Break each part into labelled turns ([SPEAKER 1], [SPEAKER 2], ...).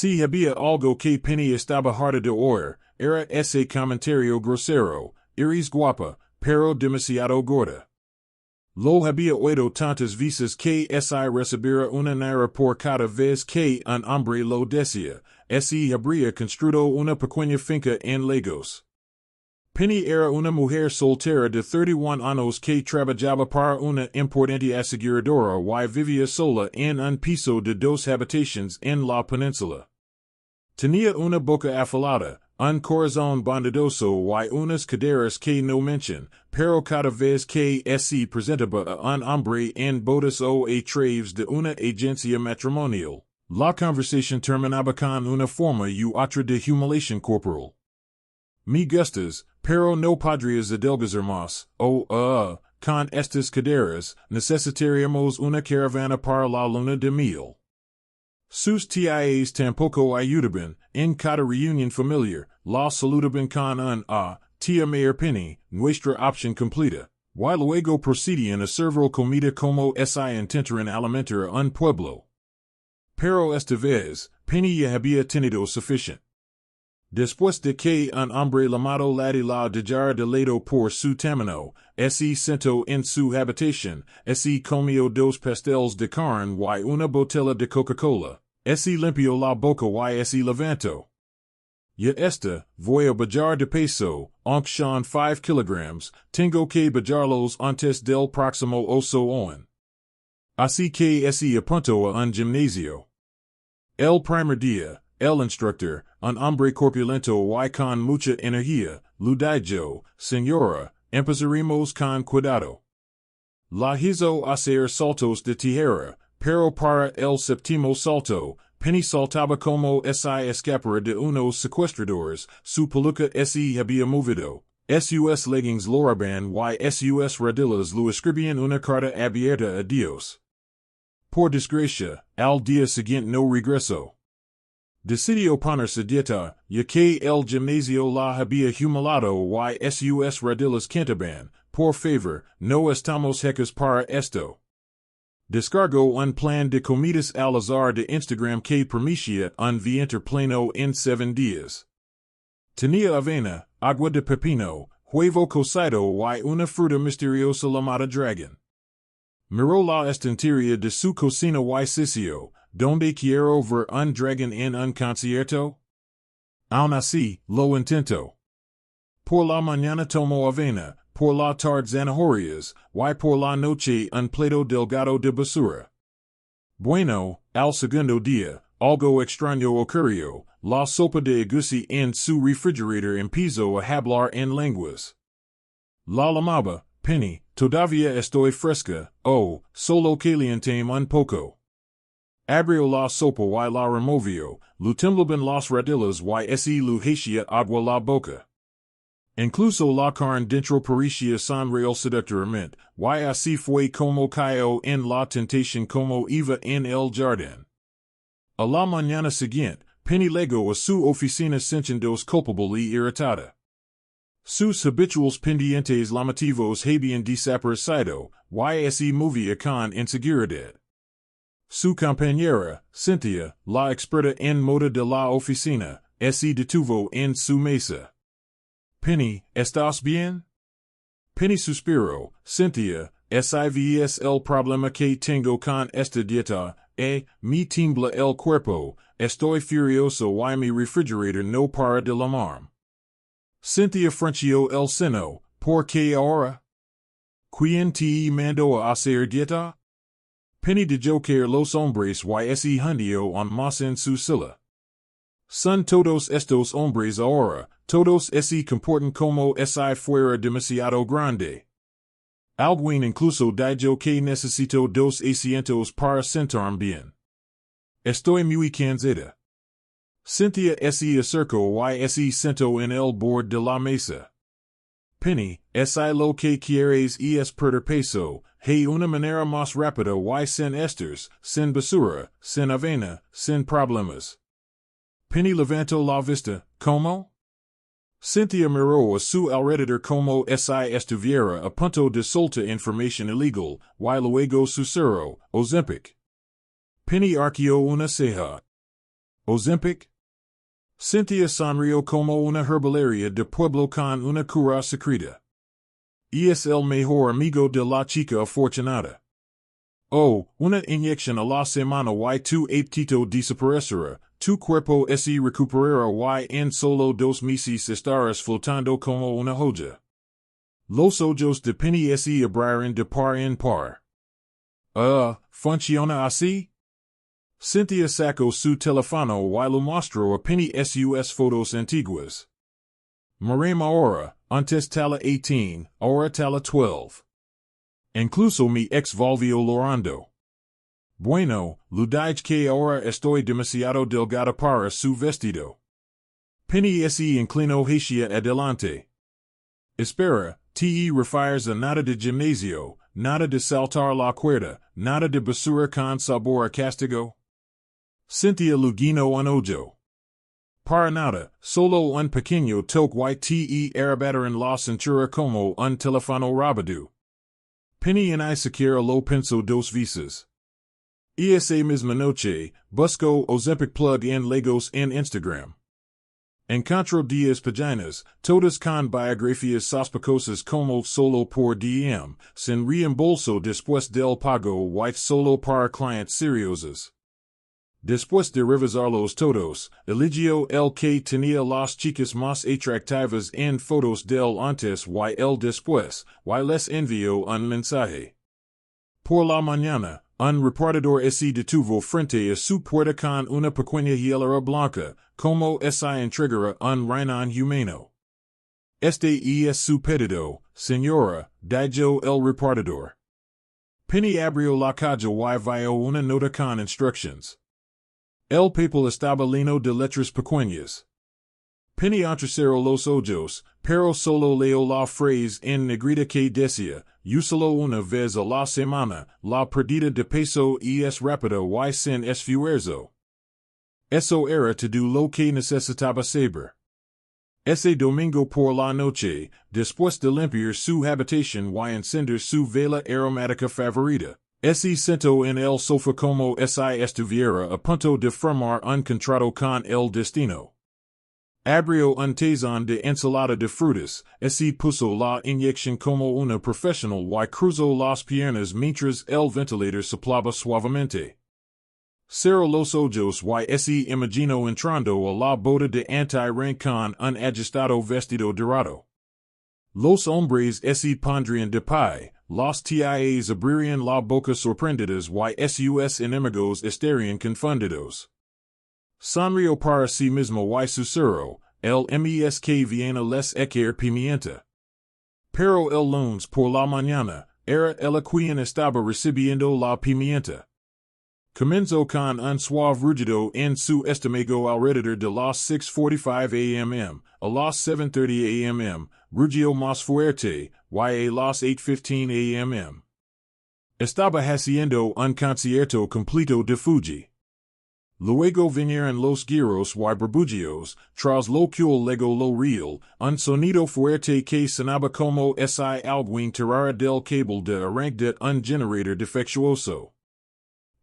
[SPEAKER 1] Si había algo que penny estaba harta de oír, era ese comentario grosero, eres guapa, pero demasiado gorda. Lo había oído tantas veces que si recibiera una naira por cada vez que un hombre lo decía, si habría construido una pequeña finca en Lagos. Penny era una mujer soltera de 31 años que trabajaba para una importante aseguradora y vivía sola en un piso de 2 habitaciones en la península. Tenía una boca afilada, un corazón bondadoso y unas caderas que no mencion, pero cada vez que se presentaba a un hombre en bodas o a través de una agencia matrimonial, la conversación terminaba con una forma u otra de humillación corporal. Me gustas, pero no podrías adelgazar más, con estas caderas, necesitaríamos una caravana para la luna de miel. Sus tias tampoco ayudaban, en cada reunión familiar, la saludaban con un tía Mayor Penny, nuestra opción completa, y luego procedían a servir comida como si intentaran alimentar a un pueblo. Pero esta vez, Penny ya había tenido suficiente. Después de que un hombre llamado la dejara de lado por su tamaño, se sentó en su habitación, se comió 2 pasteles de carne y una botella de Coca-Cola, se limpió la boca y se levantó. Ya está, voy a bajar de peso, aunque son 5 kilogramos, tengo que bajarlos antes del próximo oso on. Así que se apuntó a un gimnasio. El primer día, el instructor, un hombre corpulento y con mucha energía, le dijo, señora, empezaremos con cuidado. La hizo hacer saltos de tijera, pero para el séptimo salto, Penny saltaba como si escapara de unos secuestradores, su peluca se había movido, sus leggings lo roban y sus rodillas lo escribían una carta abierta a Dios. Por desgracia, al día siguiente no regresó. Decidió ponerse dieta, ya que el gimnasio la había humillado y sus rodillas cantaban, por favor, no estamos hechos para esto. Descargó un plan de comidas al azar de Instagram que permitía un vientre pleno en 7 días. Tenía avena, agua de pepino, huevo cocido y una fruta misteriosa llamada dragon. Miró la estantería de su cocina y sitio, donde quiero ver un dragon en un concierto. Aún así, lo intento. Por la mañana tomo avena, por la tarde zanahorias, y por la noche un plato delgado de basura. Bueno, al segundo día, algo extraño ocurrió, la sopa de egusi en su refrigerator empezó a hablar en lenguas. La llamaba, Penny, todavía estoy fresca, solo caliéntame un poco. Abrió la sopa y la removió, le temblaban las rodillas y se le hacía agua la boca. Incluso la carne dentro parecía sonreír seductoramente, y así fue como cayó en la tentación como iba en el jardín. A la mañana siguiente, Penny llegó a su oficina sintiéndose culpable y irritada. Sus habituales pendientes llamativos habían desaparecido, y se movía con inseguridad. Su compañera, Cynthia, la experta en moda de la oficina, se detuvo en su mesa. Penny, ¿estás bien? Penny suspiró, Cynthia, ¿sabes el problema que tengo con esta dieta? Me tiembla el cuerpo, estoy furioso y mi refrigerator no para de llamar. Cynthia frunció el seno, ¿por qué ahora? ¿Quién te mandó a hacer dieta? Penny dejó caer los hombres y se hundió aún más en su silla. Son todos estos hombres ahora, todos se comportan como si fuera demasiado grande. Alguien incluso dijo que necesito 2 asientos para sentarme bien. Estoy muy cansada. Cynthia se acercó y se sentó en el borde de la mesa. Penny, lo que quieres es perder peso, una manera más rápida y sin esters, sin basura, sin avena, sin problemas. Penny levantó la vista, ¿cómo? Cynthia miró a su alrededor como si estuviera a punto de soltar información ilegal, y luego susurró, Ozempic. Penny arqueó una ceja. Ozempic. Cynthia Sanrio como una herbolaria de pueblo con una cura secreta. Es el mejor amigo de la chica afortunada. O, una inyección a la semana y tu apetito desaparecerá, tu cuerpo se recuperará y en solo 2 meses estarás flotando como una joya. Los ojos de Penny se abrirán de par en par. ¿Funciona así? Cynthia sacó su teléfono y lo mostró a Penny sus fotos antiguas. Miremos ahora, antes tala 18, ahora tala 12. Incluso mi ex volvió llorando. Bueno, lo dije que ahora estoy demasiado delgada para su vestido. Penny se inclinó hacia adelante. Espera, te refieres a nada de gimnasio, nada de saltar la cuerda, nada de basura con sabor a castigo? Cynthia Lugino un ojo. Para nada, solo un pequeño toque y te arrebatarán la cintura como un teléfono robado. Penny ni siquiera lo pensó 2 veces. Esa misma noche, buscó Ozempic plug en Lagos en Instagram. Encontró 10 páginas, todas con biografías sospechosas como solo por DM, sin reembolso después del pago y solo para clientes seriosos. Después de revisarlos todos, eligió el que tenía las chicas más atractivas en fotos del antes y el después, y les envió un mensaje. Por la mañana, un repartidor se detuvo frente a su puerta con una pequeña hielera blanca, como se entregará un riñón humano. Este es su pedido, señora, dijo el repartidor. Penny abrió la caja y vio una nota con instructions. El papel estaba lleno de letras pequeñas. Penny entrecerró los ojos, pero solo leyó la frase en negrita que decía, úsalo una vez a la semana, la pérdida de peso es rápida y sin esfuerzo. Eso era todo lo que necesitaba saber. Ese domingo por la noche, después de limpiar su habitación y encender su vela aromática favorita, se sentó en el sofá como si estuviera a punto de firmar un contrato con el destino. Abrió un tazón de ensalada de frutas, se puso la inyección como una profesional y cruzó las piernas mientras el ventilador soplaba suavemente. Cerró los ojos y se imaginó entrando a la boda de anti-ring con un ajustado vestido dorado. Los hombres se pondrían de pie, las tias abrirían la boca sorprendidas y sus enemigos estarían confundidos. Sonrió para sí mismo y susurró, el mes que viene les echar pimienta. Pero el lunes por la mañana, era el quien estaba recibiendo la pimienta. Comenzó con un suave rugido en su estómago alrededor de las 6:45 am, a las 7:30 am, rugió más fuerte, y a las 8:15 am. Estaba haciendo un concierto completo de Fuji. Luego vinieron los giros y burbujeos, tras lo cual llegó lo real, un sonido fuerte que sonaba como si alguien tirara del cable de arranque de un generator defectuoso.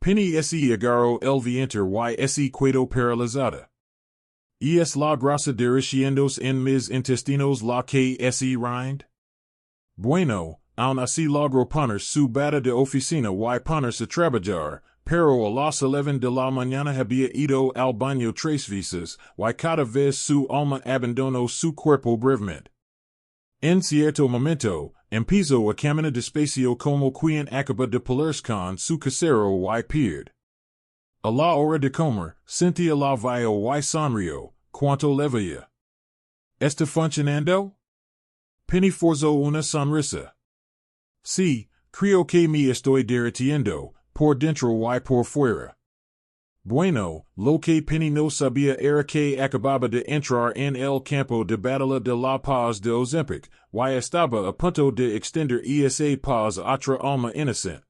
[SPEAKER 1] Penny se agarró el vientre y se quedó paralizada. ¿Es la grasa derritiéndose en mis intestinos la que se rind? Bueno, aún así logró poner su bata de oficina y ponerse a trabajar, pero a las 11 de la mañana había ido al baño 3 veces, y cada vez su alma abandonó su cuerpo brevemente. En cierto momento, empezó a caminar despacio como quien acaba de pelearse con su casero y pierde. A la hora de comer, Cynthia la vio y sonrió, cuanto le veía. ¿Está funcionando? Penny forzó una sonrisa. Sí, creo que me estoy derritiendo, por dentro y por fuera. Bueno, lo que Penny no sabía era que acababa de entrar en el campo de batalla de la paz de Ozempic, y estaba a punto de extender esa paz a otra alma inocente.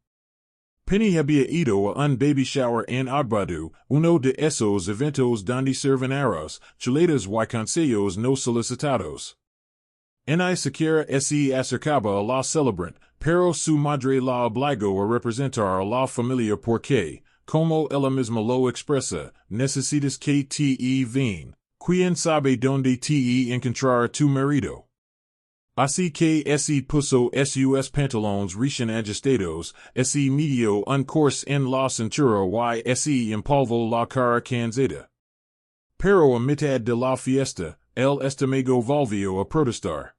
[SPEAKER 1] Penny había ido a un baby shower en Agbadu, uno de esos eventos donde sirven arroz, chuletas y consejos no solicitados. Ni siquiera se acercaba a la celebrante, pero su madre la obligó a representar a la familia porque, como ella misma lo expresa, necesitas que te ven. Quien sabe donde te encontrar tu marido. Así que ese puso sus pantalones recién ajustados, ese medio un course en la cintura y ese empolvó la cara cansada. Pero a mitad de la fiesta, el estómago volvió a protestar.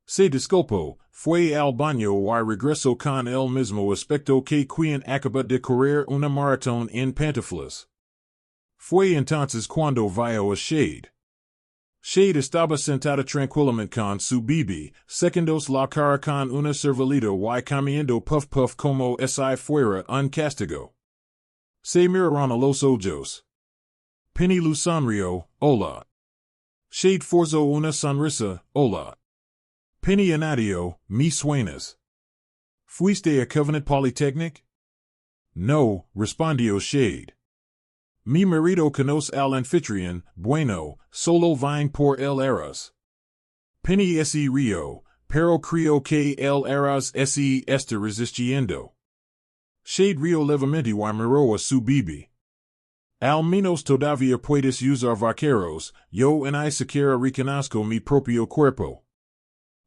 [SPEAKER 1] Se disculpó, fue al baño y regresó con el mismo aspecto que quien acaba de correr una maratón en pantuflas. Fue entonces cuando vio a Shade. Shade estaba sentada tranquilamente con su bebé, secándose la cara con una servileta y comiendo puff puff como si fuera un castigo. Se miraron a los ojos. Penny lu sonrió, hola. Shade forzó una sonrisa, hola. Penny añadió, mis sueños. ¿Fuiste a Covenant Polytechnic? No, respondió Shade. Mi marido conoce al anfitrión, bueno, solo vine por el arroz. Penny se rió, pero creo que el arroz se está resistiendo. Shade rió levemente y miró a su bebé. Al menos todavía puedes usar vaqueros, yo ni siquiera reconozco mi propio cuerpo.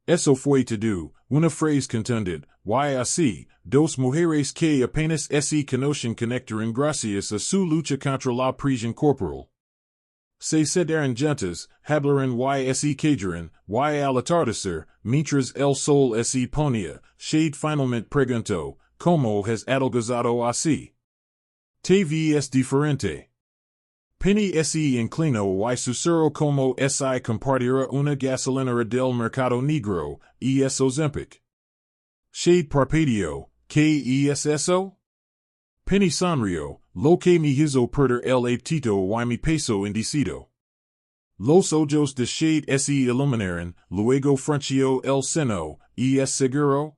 [SPEAKER 1] Eso fue todo, una frase contundente, y así, dos mujeres que apenas se conocen conectaron gracias a su lucha contra la presión corporal. Se sentaron juntas, hablaron y se cayeron, y al atardecer, mientras el sol se ponía, Shade finalmente preguntó, ¿Cómo has adelgazado así? Te ves diferente. Penny se inclinó y susurró como si compartiera una gasolinera del mercado negro, y es Ozempic. Shade parpadeó, ¿qué es eso? Penny sonrió, lo que me hizo perder el apetito y mi peso indecido. Los ojos de Shade se iluminaron, luego frunció el seno, ¿y es seguro?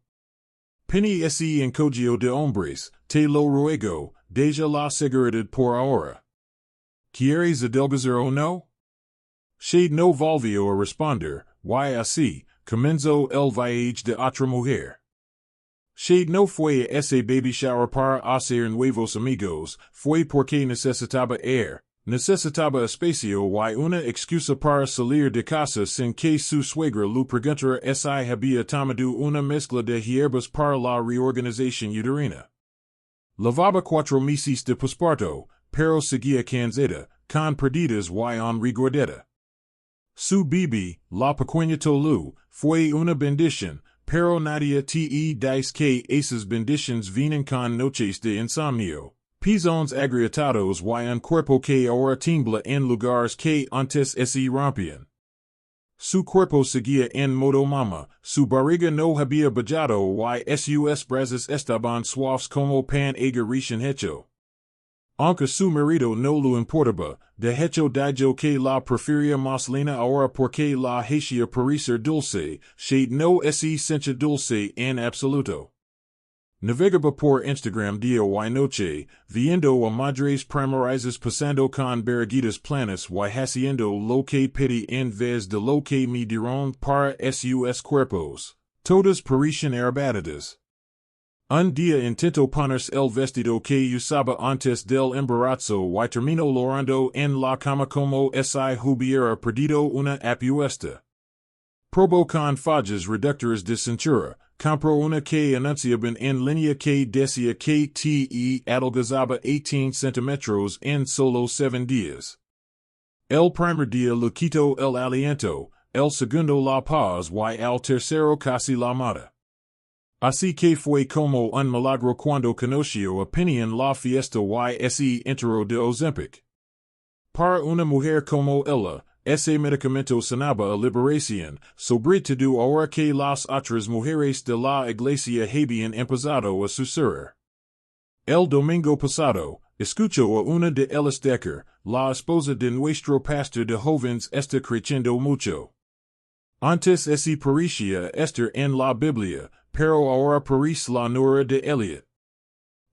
[SPEAKER 1] Penny se encogió de hombres, te lo ruego, deja la seguridad por ahora. ¿Quieres adelgazar o no? Shade no volvió a responder, y así, comenzó el viaje de otra mujer. Shade no fue a ese baby shower para hacer nuevos amigos, fue porque necesitaba necesitaba espacio y una excusa para salir de casa sin que su suegra lo preguntara si había tomado una mezcla de hierbas para la reorganización uterina. Lavaba 4 meses de posparto, pero seguía cansada, con perdidas y en regordeta. Su bebé, la pequeña Tolu, fue una bendición, pero nadie te dice que esas bendiciones vienen con noches de insomnio, pezones agrietados y un cuerpo que ahora tiembla en lugares que antes se rompían. Su cuerpo seguía en modo mama, su barriga no había bajado y sus brazos estaban suaves como pan agar recién hecho. Aunque su marido no lo importaba, de hecho dijo que la prefería más lena ahora porque la hacía parecer dulce, Shade no se sentía dulce en absoluto. Navegaba por Instagram día y noche, viendo a madres primerizas pasando con barriguitas planas y haciendo lo que pedí en vez de lo que me dieron para sus cuerpos, todas parecían arrebatadas. Un día intentó ponerse el vestido que usaba antes del embarazo y terminó llorando en la cama como si hubiera perdido una apuesta. Probó con fallas reductoras de cintura, compró una que anunciaban en línea que decía que te adelgazaba 18 centímetros en solo 7 días. El primer día le quitó el aliento, el segundo la paz y al tercero casi la mata. Así que fue como un milagro cuando conoció a Penny en la fiesta y se enteró de Ozempic. Para una mujer como ella, ese medicamento sanaba a liberación, sobre todo ahora que las otras mujeres de la iglesia habían empezado a susurrar. El domingo pasado, escuchó a una de ellas decir, la esposa de nuestro pastor de jóvenes está creciendo mucho. Antes se parecía estar en la Biblia, pero ahora parece la nuera de Eliot.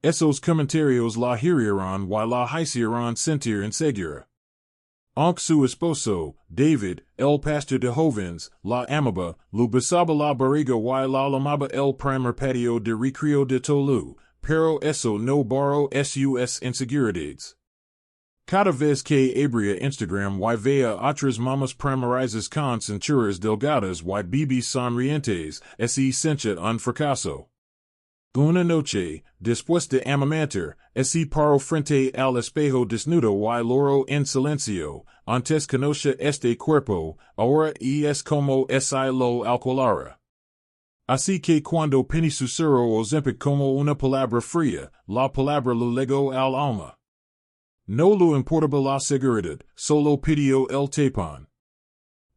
[SPEAKER 1] Esos comentarios la hirieron y la hicieron sentir insegura. Aunque su esposo, David, el pastor de jóvenes, la amaba, lo besaba la barriga y la lamaba el primer patio de recreo de Tolu, pero eso no barro sus inseguridades. Cada vez que abria Instagram y vea otras mamas primarizas con cinturas delgadas y bebés sonrientes, se siente un fracaso. Una noche, después de amamantar, se paró frente al espejo desnudo y lloró en silencio, antes conoce este cuerpo, ahora es como si lo alquilara. Así que cuando Penny susurró Ozempic como una palabra fría, la palabra lo legó al alma. No le importaba la seguridad, solo pidió el tapón.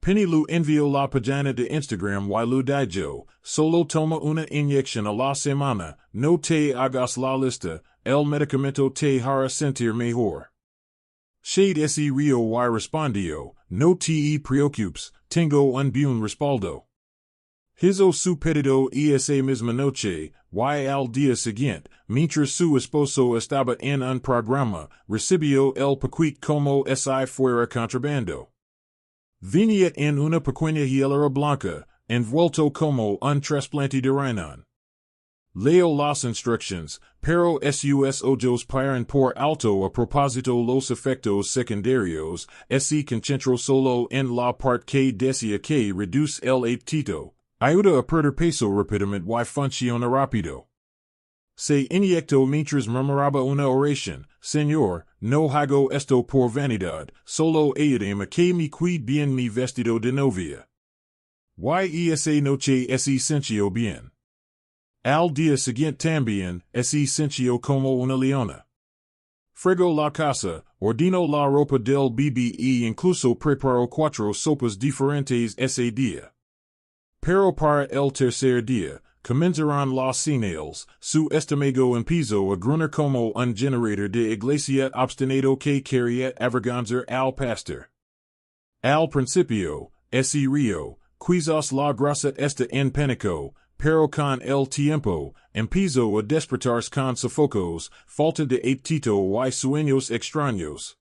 [SPEAKER 1] Penny lu envió la página de Instagram y lu dijo, solo toma una inyección a la semana, no te hagas la lista, el medicamento te hará sentir mejor. Shade se rio y respondió, no te preocupes, tengo un buen respaldo. Hizo su pedido esa misma noche, y al día siguiente, mientras su esposo estaba en un programa, recibió el paquete como si fuera contrabando. Venía en una pequeña hielera blanca, envuelto como un trasplante de riñón. Leo las instrucciones, pero sus ojos paran por alto a propósito los efectos secundarios, se concentró solo en la parte que decía que reduce el apetito, ayuda a perder peso rápidamente y funciona rápido. Se inyectó mientras murmuraba una oración, Señor, no hago esto por vanidad, solo ayúdame que me cuide bien mi vestido de novia. Y esa noche se sintió bien. Al día siguiente también, se sintió como una leona. Fregó la casa, ordenó la ropa del bebé e incluso preparó 4 sopas diferentes ese día. Pero para el tercer día, comenzaron las señales, su estómago empezó a gruñir como un generator de iglesia obstinado que quería avergonzar al pastor. Al principio, se rio, quizás la grasa está en pánico, pero con el tiempo, empezó a despertarse con sofocos, falta de apetito y sueños extraños.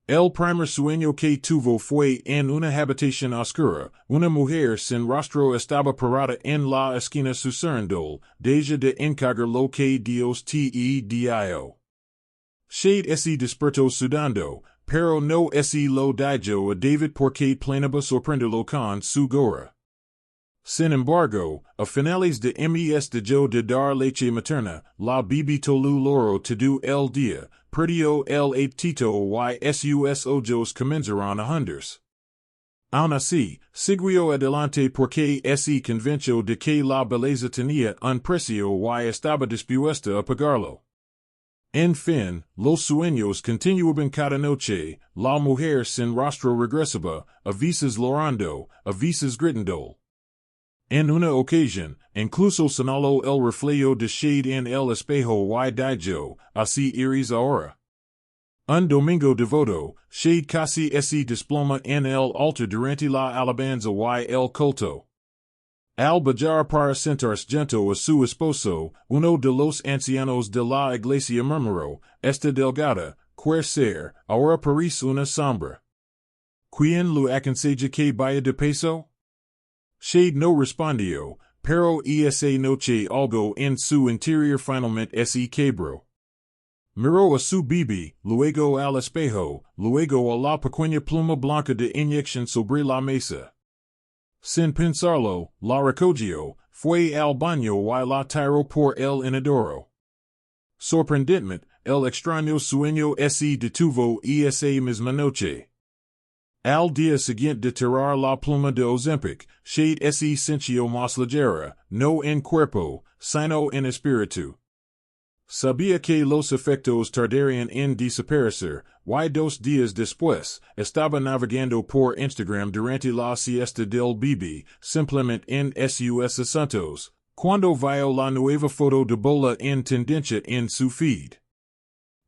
[SPEAKER 1] El primer sueño que tuvo fue en una habitación oscura, una mujer sin rostro estaba parada en la esquina susurrando, deja de encargar lo que Dios te dio. Shade se despertó sudando, pero no se lo dijo a David porque planeaba sorprenderlo con su gorra. Sin embargo, a finales de mes de dar leche materna, la bebé tolu loro todo el día, perdió el apetito y sus ojos comenzaron a hundirse. Aun así, siguió adelante porque se convenció de que la belleza tenía un precio y estaba dispuesta a pagarlo. En fin, los sueños continuaban cada noche, la mujer sin rostro regresaba, a veces llorando, a veces gritando. En una ocasión, incluso señaló el reflejo de Shade en el espejo y dijo, así eres ahora. Un domingo devoto, Shade casi se desploma en el altar durante la alabanza y el culto. Al bajar para sentarse junto a su esposo, uno de los ancianos de la iglesia murmuró, esta delgada, quer ser, ahora parece una sombra. ¿Quién lo aconseja que vaya de peso? Shade no respondió, pero esa noche algo en su interior finalmente se quebró. Miró a su bebé, luego al espejo, luego a la pequeña pluma blanca de inyección sobre la mesa. Sin pensarlo, la recogió, fue al baño y la tiró por el inodoro. Sorprendentemente, el extraño sueño se detuvo esa misma noche. Al día siguiente de tirar la pluma de Ozempic, Shade se sintió más ligera, no en cuerpo, sino en espíritu. Sabía que los efectos tardarían en desaparecer, y 2 días después, estaba navegando por Instagram durante la siesta del bebé, simplemente en sus asuntos, cuando vio la nueva foto de Bola en tendencia en su feed.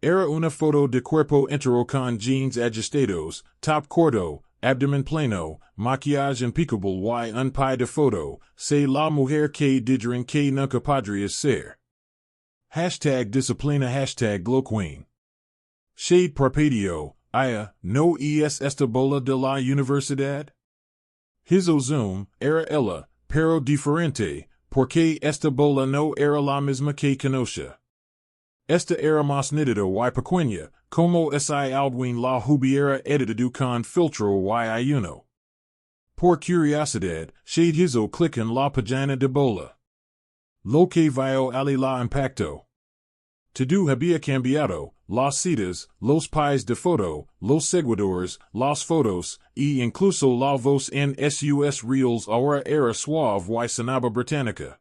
[SPEAKER 1] Era una foto de cuerpo entero con jeans ajustados, top corto, abdomen pleno, maquillaje impecable y un pie de foto, c'est la mujer que dijeron que nunca podría ser. Hashtag disciplina hashtag glowqueen. Shade parpadeó, ¿no es esta Bola de la universidad? Hizo zoom, era ella, pero diferente, porque esta Bola no era la misma que conocía. Esta era más nítido y pequeña, como si alguien la hubiera editado con filtro y ayuno. Por curiosidad, shade hizo clic en la página de Bola. Lo que vio allí la impacto. Todo había cambiado, las citas, los pies de foto, los seguidores, las fotos, e incluso la voz en sus reels ahora era suave y sonaba británica.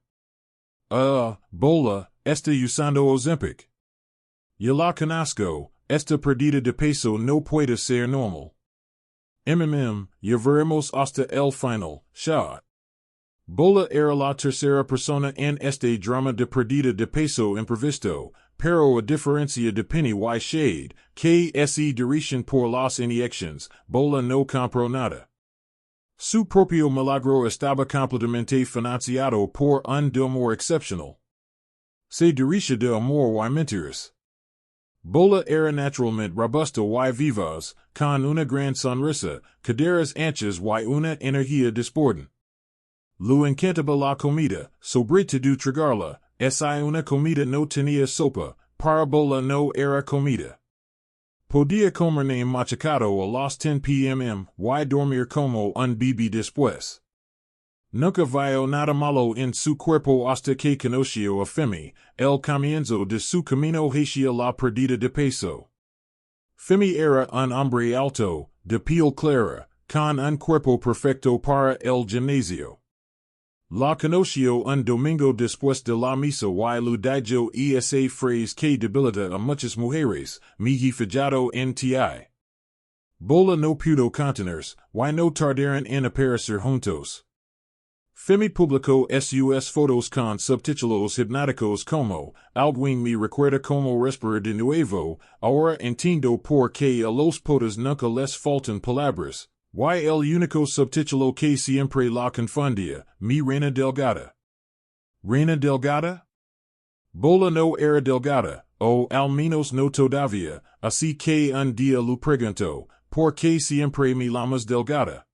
[SPEAKER 1] Bola, está usando Ozempic. Ya la conozco, esta pérdida de peso no puede ser normal. Ya veremos hasta el final, shot. Bola era la tercera persona en este drama de pérdida de peso imprevisto, pero a diferencia de Penny y Shade, que se dirigen por las inyecciones, Bola no compró nada. Su propio milagro estaba completamente financiado por un amor excepcional. Se dirige de amor y mentiras. Bola era naturalmente robusto y vivaz, con una gran sonrisa, caderas anchas y una energía desbordante. Lo encantaba la comida, sobre todo tragarla, si una comida no tenía sopa, para Bola no era comida. Podía comer name machacado a las 10 p.m. y dormir como un bebé después. Nunca vio nada malo en su cuerpo hasta que conoció a Femi, el comienzo de su camino hacia la pérdida de peso. Femi era un hombre alto, de piel clara, con un cuerpo perfecto para el gimnasio. La conoció un domingo después de la misa y lo dijo esa frase que debilita a muchas mujeres, me he fijado en ti. Bola no pudo contenerse, y no tardaron en aparecer juntos. Femi publicó sus fotos con subtítulos hipnóticos como, alguien me recuerda como respirar de nuevo, ahora entiendo por qué a los potas nunca les faltan palabras. Y el único subtítulo que siempre la confundía, mi reina delgada. ¿Reina delgada? Bola no era delgada, o al menos no todavía, así que un día lo preguntó, ¿por qué siempre me llamas delgada?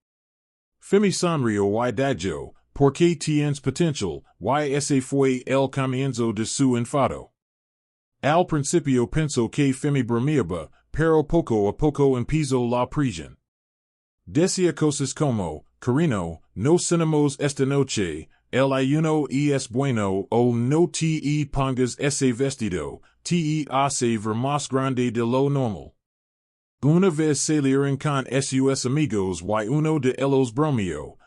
[SPEAKER 1] Femi sonrió y dijo, porque tienes potencial, y ese fue el comienzo de su enfado. Al principio pensó que Femi bromeaba, pero poco a poco empezó la presión. Decía cosas como, cariño, no cenamos esta noche, el ayuno es bueno o no te pongas ese vestido, te hace ver más grande de lo normal. Una vez salieron con sus amigos y uno de ellos bromeó,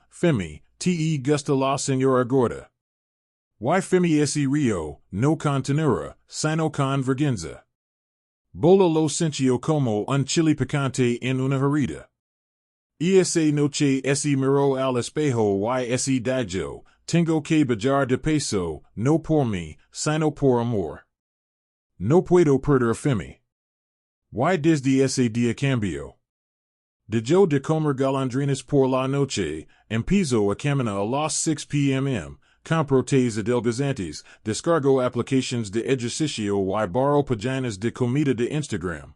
[SPEAKER 1] Femi, te gusta la señora gorda. Y Femi ese río, no con ternura, sino con vergüenza. Bola lo sintió como un chili picante en una herida. Esa noche se miró al espejo y se dijo, tengo que bajar de peso, no por mí, sino por amor. No puedo perder a Femi. Y desde ese día cambió. Dejó de comer golondrinas por la noche, empezó a caminar a las 6 p.m., compró tés adelgazantes, descargó aplicaciones de ejercicio y borró páginas de comida de Instagram.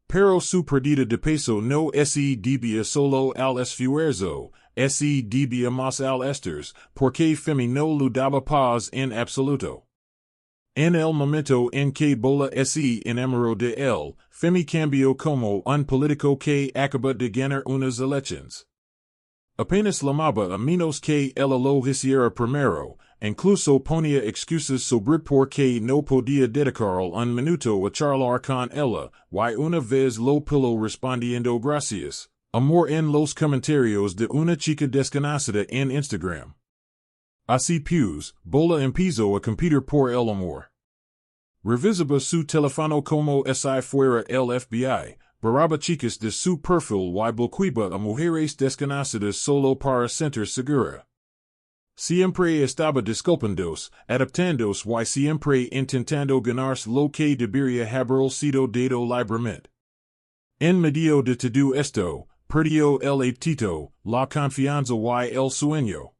[SPEAKER 1] Pero su pérdida de peso no se debía solo al esfuerzo, se debía más al estrés, porque Femi no lo daba paz en absoluto. En el momento en que Bola se enamoró de él, Femi cambió como un político que acaba de ganar unas elecciones. Apenas llamaba a menos que él lo hiciera primero, incluso ponía excusas sobre por qué no podía dedicar un minuto a charlar con ella, y una vez lo pilló respondiendo gracias, amor en los comentarios de una chica desconocida en Instagram. Así pues, Bola empezó a competir por el amor. Revisaba su teléfono como si fuera el FBI, borraba chicas de su perfil y bloqueaba a mujeres desconocidas solo para sentir segura. Siempre estaba disculpándose, adaptándose y siempre intentando ganarse lo que debería haber sido dado libremente. En medio de todo esto, perdió el apetito, la confianza y el sueño.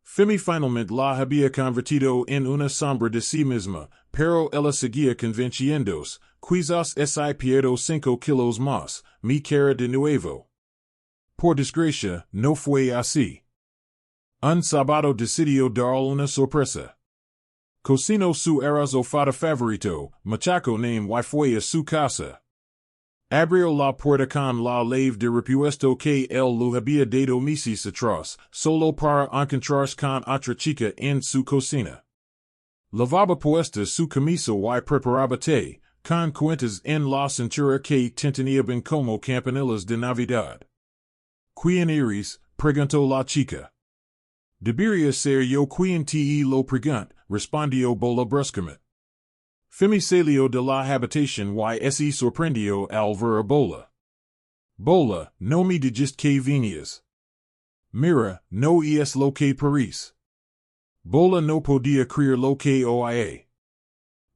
[SPEAKER 1] Femi finalmente la había convertido en una sombra de sí misma, pero ella seguía convenciéndose, quizás si pierdo 5 kilos más, me quiera de nuevo. Por desgracia, no fue así. Un sábado decidió dar una sorpresa. Cocino su arazo fata favorito, machaco name y fue a su casa. Abrió la puerta con la lave de repuesto que él lo había dado meses atrás, solo para encontrarse con otra chica en su cocina. Lavaba puesta su camisa y preparaba té, con cuentas en la cintura que tentaban como campanillas de Navidad. ¿Quién eres? Preguntó la chica. Debería ser yo quien te lo pregunt, respondió Bola bruscamente. Femi salió de la habitación y se sorprendió al ver a Bola. Bola, no me dijiste que venías. Mira, no es lo que parece. Bola no podía creer lo que oía.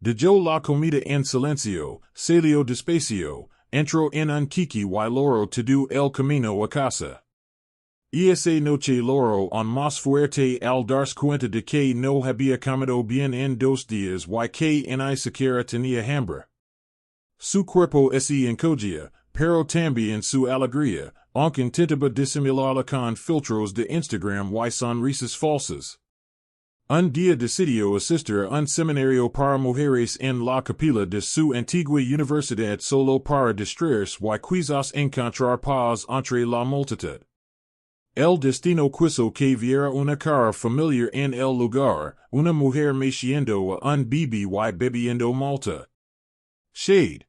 [SPEAKER 1] Dejó la comida en silencio, salió despacio, entró en un kiki y loro todo el camino a casa. Esa noche loro on más fuerte al darse cuenta de que no había comido bien en 2 días y que ni siquiera tenía hambre. Su cuerpo se encogía, pero también su alegría, aunque intentaba disimularla con filtros de Instagram y sonrisas falsas. Un día decidió asistir a un seminario para mujeres en la capilla de su antigua universidad solo para distraerse y quizás encontrar paz entre la multitud. El destino quiso que viera una cara familiar en el lugar, una mujer meciendo a un bebé y bebiendo malta. Shade.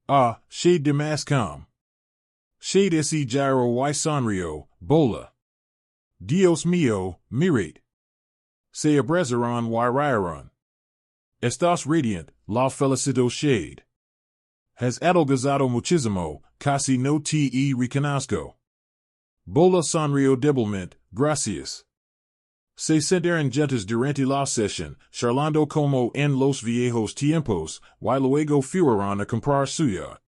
[SPEAKER 1] Ah, shade de más calm. Shade ese gyro y sonrió, Bola. Dios mío, mirad. Se abrazaron y rieron. Estás radiant, la felicito Shade. Has adelgazado muchísimo, casi no te reconozco. Bola sonrió débilmente, gracias. Se sentaron juntos durante la sesión, charlando como en los viejos tiempos, y luego fueron a comprar suya.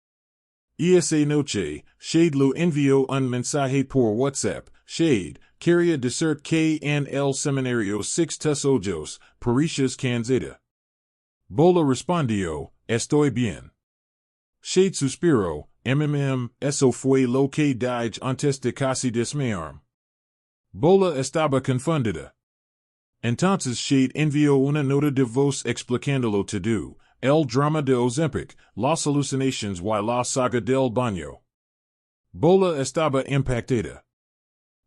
[SPEAKER 1] Esa noche, Shade lo envió un mensaje por WhatsApp. Shade, quería decir que en el seminario 6 tus ojos, pareces cansada. Bola respondió, estoy bien. Shade suspiró, eso fue lo que dije antes de casi desmayarme. Bola estaba confundida. Entonces Shade envió una nota de voz explicándolo todo, el drama de Ozempic, las alucinaciones y la saga del baño. Bola estaba impactada.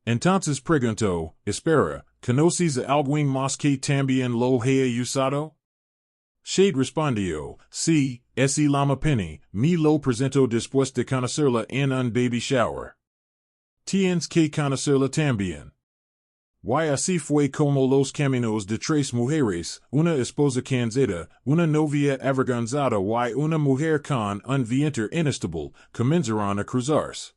[SPEAKER 1] Entonces preguntó, espera, ¿conoces a alguien más que también lo haya usado? Shade respondió, sí, ese lama penny, me lo presentó después de conocerla en un baby shower. Tienes que conocerla también. Y así fue como los caminos de 3 mujeres, una esposa cansada, una novia avergonzada y una mujer con un vientre inestable, comenzaron a cruzarse.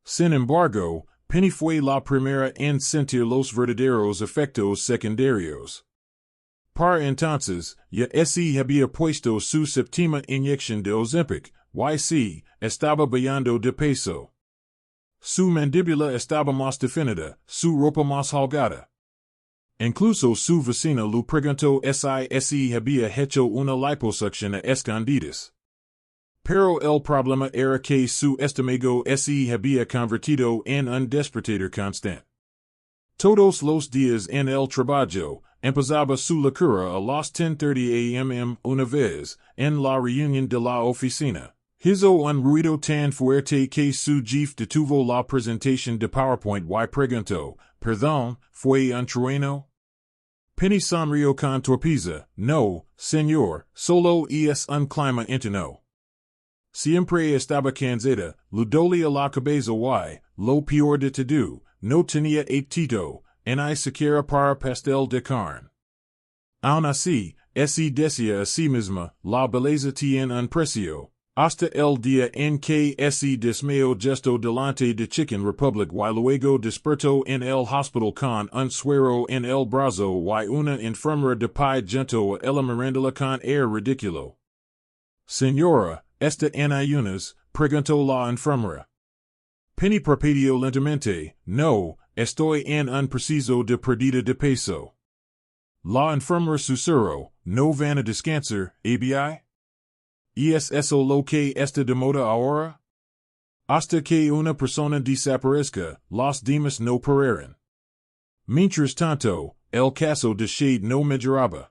[SPEAKER 1] Sin embargo, Penny fue la primera en sentir los verdaderos efectos secundarios. Para entonces, ya se había puesto su séptima inyección de Ozempic, y estaba bajando de peso. Su mandíbula estaba más definida, su ropa más holgada. Incluso su vecina lo preguntó si había hecho una liposucción a escondidas. Pero el problema era que su estómago se había convertido en un despertador constante. Todos los días en el trabajo, empezaba su locura a las 10:30 am una vez, en la reunión de la oficina. Hizo un ruido tan fuerte que su jefe detuvo la presentación de PowerPoint y preguntó, ¿Perdón, fue un trueno? Penny sonrió con torpeza, no, señor, solo es un clima interno. Siempre estaba cansada, le dolía la cabeza y, lo peor de todo, no tenía apetito, ni siquiera para pastel de carne. Aun así, se decía a sí misma, la belleza tiene un precio. Hasta el día en que se desmayó justo delante de Chicken Republic y luego despertó en el hospital con un suero en el brazo y una enfermera de pie junto a ella mirándola con air ridículo. Señora, ¿está en ayunas? Preguntó la enfermera. Penny parpadeó lentamente, no, estoy en un proceso de pérdida de peso. La enfermera susurró, ¿no van a descansar, ABI? ¿Es eso lo que está de moda ahora? Hasta que una persona desaparezca, los demás no pararán. Mientras tanto, el caso de Shade no mejoraba.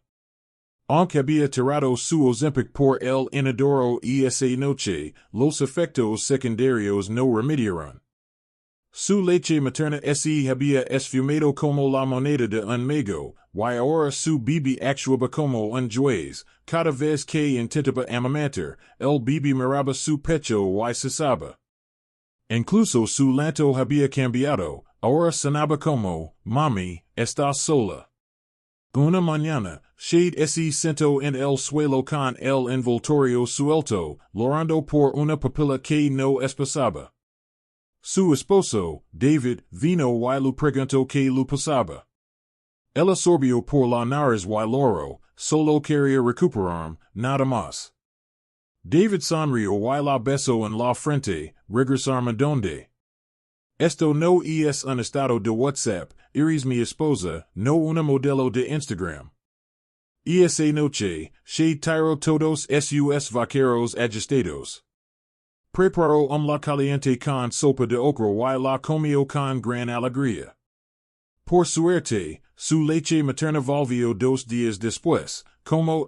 [SPEAKER 1] Aunque había tirado su Ozempic por el inodoro esa noche, los efectos secundarios no remediaron. Su leche materna se había esfumado como la moneda de un mago, y ahora su bebé actuaba como un juez. Cada vez que intentaba amamantar, el bebé miraba su pecho y cesaba. Incluso su llanto había cambiado, ahora sonaba como, mami, estás sola. Una mañana, Shade se sentó en el suelo con el envoltorio suelto, llorando por una pupila que no espesaba. Su esposo, David, vino y le preguntó que le pasaba. Él absorbió por la nariz y loro, solo quería recuperar, nada más. David sonrió y la besó en la frente, regresarme donde. Esto no es un estado de WhatsApp, eres mi esposa, no una modelo de Instagram. Esa noche, Shade tiró todos sus vaqueros ajustados. Preparó la caliente con sopa de okra y la comió con gran alegría. Por suerte, su leche materna volvió 2 días después, como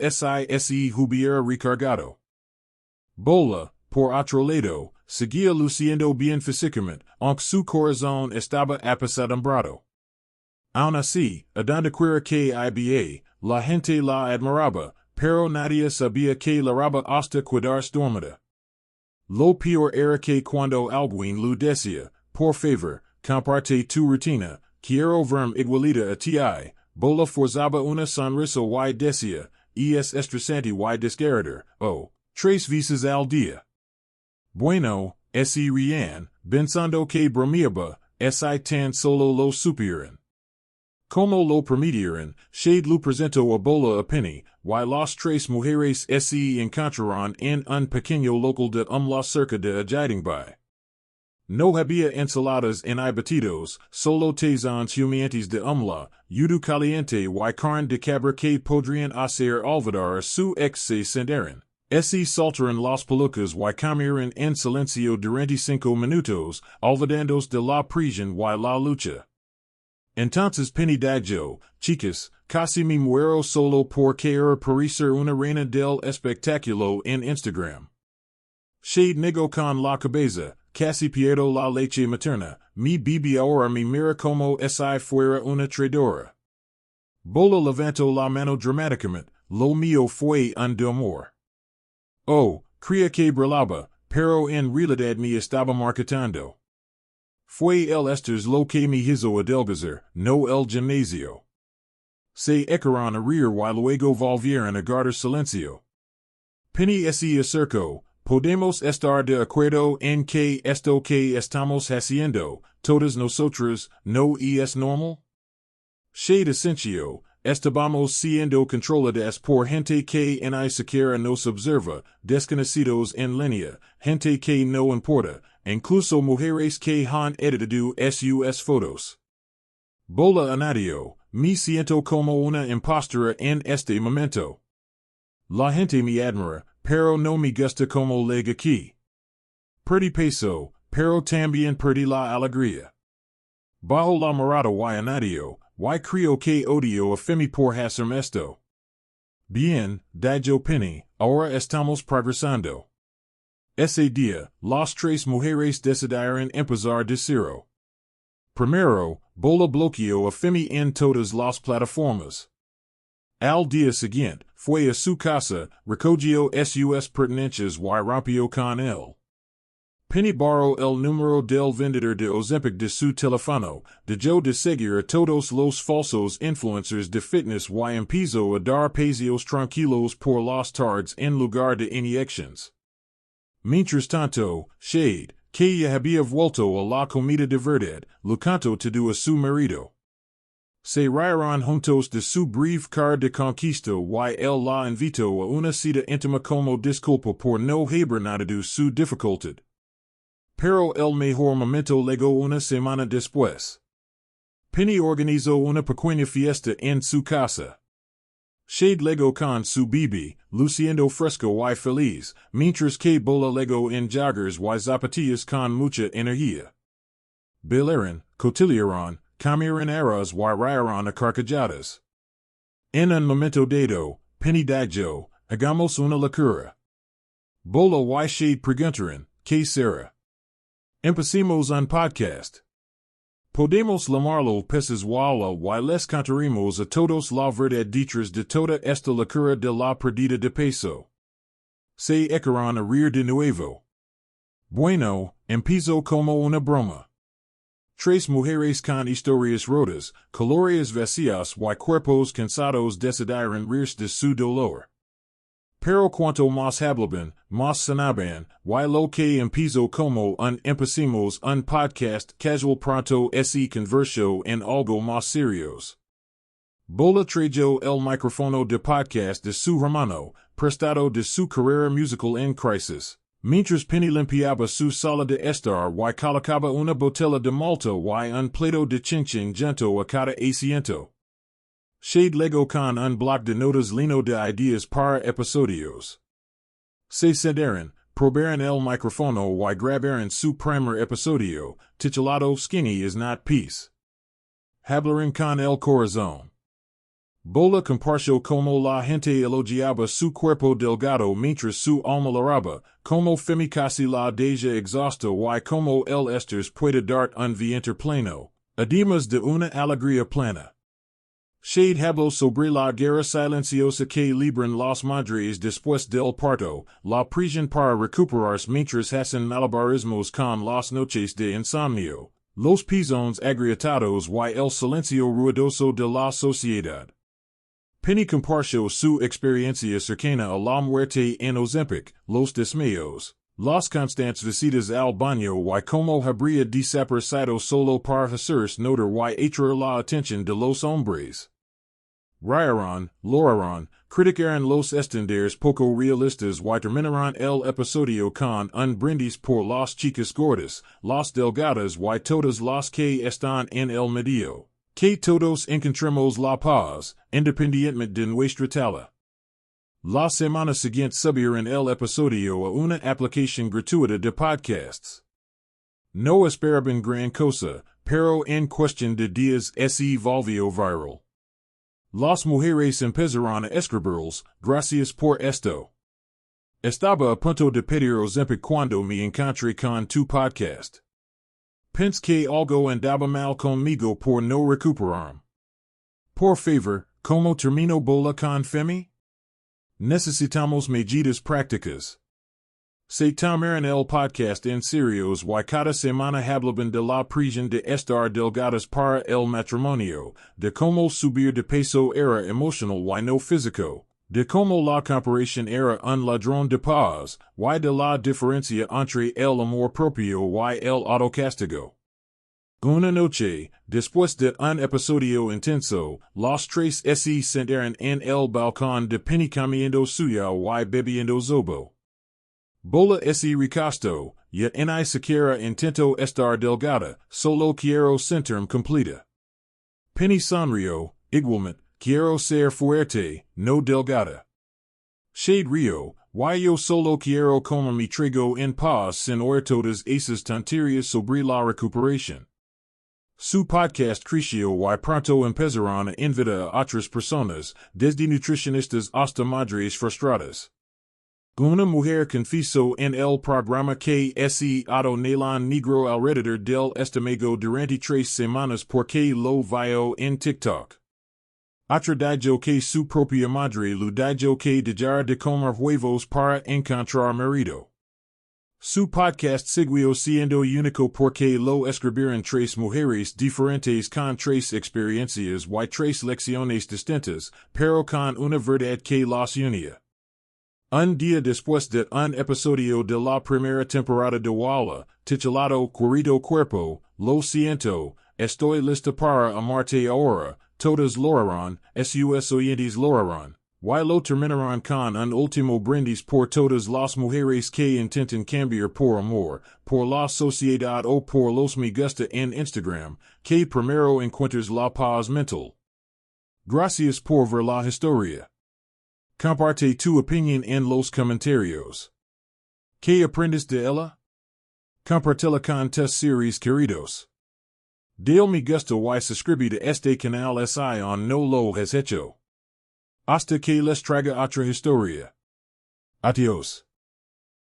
[SPEAKER 1] si hubiera recargado. Bola, por otro lado, seguía luciendo bien físicamente, aunque su corazón estaba apesadumbrado. Aun así, a donde quiera que iba, la gente la admiraba, pero nadie sabía que la raba hasta quedarse dormida. Lo peor era que cuando alguien le decía, por favor, comparte tu rutina, quiero verme igualita a ti, Bola forzaba una sonrisa y decía, es estresante y desgarrador, oh, 3 veces al día. Bueno, si rían, pensando que bromeaba, si tan solo lo supieran. Como lo permitieran, Shade le presentó a Bola a Penny, y las 3 mujeres se encontraron en un pequeño local de la cerca de Ajitingby. No había ensaladas en batidos, solo tazones humeantes de yudu caliente y carne de cabra que podrían hacer olvidar su ex se sentaran. Se saltaron las pelucas y comieron en silencio durante 5 minutos, olvidándose de la prisión y la lucha. Entonces Penny dijo, chicas, casi me muero solo por querer parecer una reina del espectáculo en Instagram. Shade negó con la cabeza, casi pierdo la leche materna, mi bebé ahora me mira como si fuera una traidora. Bola levantó la mano dramáticamente, lo mío fue un demor. Oh, creía que brillaba, pero en realidad me estaba marketando. Fue el estos lo que me hizo adelgazar, no el gimnasio. Se echaron a reír y luego volvieron a guardar silencio. Penny se acercó, podemos estar de acuerdo en que esto que estamos haciendo, todas nosotras, no es normal? Shade asenció, estábamos siendo controladas por gente que ni siquiera nos observa, desconocidos en línea, gente que no importa, incluso mujeres que han editado sus fotos. Bola añadió, me siento como una impostora en este momento. La gente me admira, pero no me gusta como leg aquí. Perdí peso, pero también perdí la alegría. Bajo la mirada y añadió, y creo que odio a Femi por hacer esto. Bien, dijo Penny, ahora estamos progresando. Ese día, las 3 mujeres decidieron empezar de cero. Primero, Bola bloqueó a Femi en todas las plataformas. Al día siguiente, fue a su casa, recogió sus pertenencias y rompió con él. Penny borró el número del vendedor de Ozempic de su teléfono, dejó de seguir a todos los falsos influencers de fitness y empezó a dar paseos tranquilos por las tardes en lugar de inyecciones. Mientras tanto, Shade, que ya había vuelto a la comida de verdad, le contó todo a su marido. Se rieron juntos de su breve carta de conquista y él la invitó a una cita íntima como disculpa por no haber notado su dificultad. Pero el mejor momento llegó una semana después. Penny organizó una pequeña fiesta en su casa. Shade legó con su bebé, luciendo fresco y feliz, mientras que Bola legó en joggers y zapatillas con mucha energía. Bailaron, cotillaron, comieron arroz y rieron a carcajadas. En un momento dado, Penny Dajo, Hagamos una locura. Bola y shade preguntaran, que será? Empecemos un podcast. Podemos llamarlo peces Wahala y les contaremos a todos la verdad detrás de toda esta locura de la pérdida de peso. Se echarán a reír de nuevo. Bueno, empiezo como una broma. Tres mujeres con historias rotas, colores vacías y cuerpos cansados decidieron reírse de su dolor. Pero cuanto más hablaban, más sonaban, y lo que empezó como empecemos un podcast casual pronto se convirtió en algo más serios. Bola trajo el micrófono de podcast de su hermano, prestado de su carrera musical en crisis. Mientras Penny limpiaba su sala de estar y colocaba una botella de malta y un plato de chin-chin junto a cada asiento. Shade Lego con un bloc de notas lleno de ideas para episodios. Se sentaron, probaron el micrófono y grabaron su primer episodio, titulado Skinny is not peace. Hablaron con el corazón. Bola compartió como la gente elogiaba su cuerpo delgado mientras su alma lloraba, como femi casi la deja exhausta y como el esters puede dar un vientre pleno, además de una alegría plena. Shade habló sobre la guerra silenciosa que libran las madres después del parto, la presión para recuperarse mientras hacen malabarismos con las noches de insomnio, los pisones agrietados y el silencio ruidoso de la sociedad. Penny compartió su experiencia cercana a la muerte en Ozempic, los desmayos, las constantes visitas al baño y como habría desaparecido solo para hacerse notar y atraer la atención de los hombres. Rieron, loraron, criticaron los estándares poco realistas y terminaron el episodio con un brindis por las chicas gordas, las delgadas y todas las que están en el medio. Que todos encontremos la paz, independientemente de nuestra talla. La semana siguiente subieron el episodio a una aplicación gratuita de podcasts. No esperaban gran cosa, pero en cuestión de días se volvió viral. Las mujeres empezaron a escribirles, gracias por esto. Estaba a punto de pedir Ozempic cuando me encontré con tu podcast. Pensé que algo andaba mal conmigo por no recuperarme. Por favor, ¿cómo termino Bola con Femi? Necesitamos medidas prácticas. Se tomaron el podcast en serios y cada semana hablaban de la presión de estar delgadas para el matrimonio, de cómo subir de peso era emocional y no físico, de cómo la comparación era un ladrón de paz, y de la diferencia entre el amor propio y el autocastigo. Una noche, después de un episodio intenso, los tres se sentaron en el balcón de Penny comiendo suya y bebiendo zobo. Bola se recostó, yet ni siquiera intento estar delgada, solo quiero sentirme completa. Penny sonrió, igualmente, quiero ser fuerte, no delgada. Shade rió, y yo solo quiero como me traigo en paz sin oír todas esas tonterías sobre la recuperación. Su podcast creció y pronto empezaron a invitar a otras personas, desde nutricionistas hasta madres frustradas. Una mujer confesó en el programa que se Nelon negro alrededor del estómago durante 3 semanas porque lo vio en TikTok. Otra dijo que su propia madre lo dijo que dejara de comer huevos para encontrar marido. Su podcast siguió siendo único porque lo escribieron 3 mujeres diferentes con 3 experiencias y 3 lecciones distintas, pero con una verdad que las unía. Un día después de un episodio de la primera temporada de Wahala, titulado Querido Cuerpo, lo siento, estoy lista para amarte ahora, todas loraron, sus oyentes loraron, y lo terminaron con un último brindis por todas las mujeres que intentan cambiar por amor, por la sociedad o por los me gusta en Instagram, que primero encuentras la paz mental. Gracias por ver la historia. Comparte tu opinión en los comentarios. ¿Qué aprendes de ella? Compartila con tus seres queridos. Dale me gusta y suscríbete a este canal si aún no lo has hecho. Hasta que les traiga otra historia. Adiós.